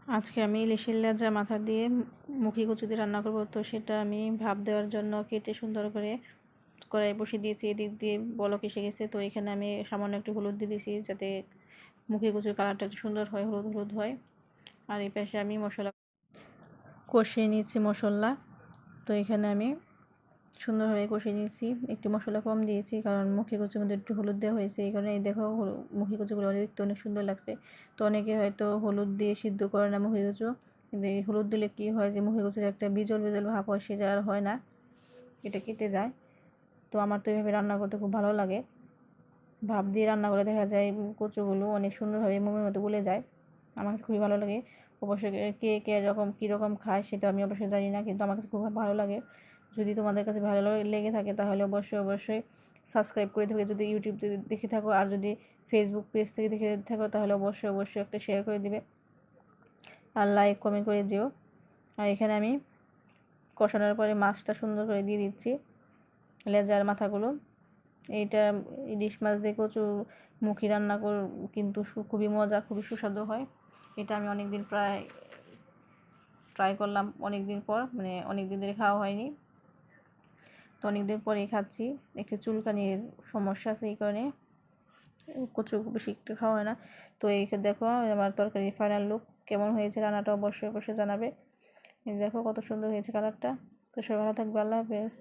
আজকে আমি ইলিশের লেজা মাথা দিয়ে মুখি কচু দিয়ে রান্না করব। তো সেটা আমি ভাপ দেওয়ার জন্য কেটে সুন্দর করে কড়াই বসিয়ে দিয়েছি। এদিক দিয়ে বলক এসে গেছে। তো এখানে আমি সামান্য একটু হলুদ দিয়ে দিয়েছি যাতে মুখি কচুর কালারটা একটু সুন্দর হয়, হলুদ হলুদ হয়। আর এই পাশে আমি মশলা কষিয়ে নিয়েছি মশলা। তো এখানে আমি সুন্দরভাবে কষিয়ে নিয়েছি। একটু মশলা কম দিয়েছি কারণ মুখি কচুর মধ্যে একটু হলুদ দেওয়া হয়েছে, এই কারণে এই দেখো মুখি কচুগুলো দেখতে অনেক সুন্দর লাগছে। তো অনেকে হয়তো হলুদ দিয়ে সিদ্ধ করে না মুখি কচু, কিন্তু এই হলুদ দিলে কী হয় যে মুখি কচুর একটা বিজল বিজল ভাব হয়, সেটা আর হয় না, এটা কেটে যায়। তো আমার তো এইভাবে রান্না করতে খুব ভালো লাগে। ভাপ দিয়ে রান্না করে দেখা যায় কচুগুলো অনেক সুন্দরভাবে মোমের মতো গলে যায়। আমার কাছে খুবই ভালো লাগে। অবশ্যই কে কে এরকম কীরকম খায় সেটা আমি অবশ্যই জানি না, কিন্তু আমার কাছে খুব ভালো লাগে। যদি তোমাদের কাছে ভালো লেগে থাকে তাহলে অবশ্যই সাবস্ক্রাইব করে থাকবে যদি ইউটিউব থেকে দেখে থাকো, আর যদি ফেসবুক পেজ থেকে দেখে থাকো তাহলে অবশ্যই একটা শেয়ার করে দিবে আর লাইক কমেন্ট করে যেও। আর এখানে আমি কষানোর পরে মাছটা সুন্দর করে দিয়ে দিচ্ছি, লেজার মাথাগুলো। এইটা ইলিশ মাছ দিয়ে কচু মুখি রান্না কিন্তু খুবই মজা, খুবই সুস্বাদু হয়। এটা আমি অনেক দিন প্রায় ট্রাই করলাম, অনেক দিন পর, মানে অনেক দিন ধরে খাওয়া হয়নি, তো অনেক দিন পরেই খাচ্ছি। একটু চুলকানির সমস্যা আছে, এই কারণে কচু বেশি একটু খাওয়া হয় না। তো এই দেখো আমার তরকারি ফাইনাল লুক কেমন হয়েছে, রান্নাটা অবশ্যই জানাবে। এই দেখো কত সুন্দর হয়েছে কালারটা। তো সবাই ভালো থাকবে, আল্লাহ হাফেজ।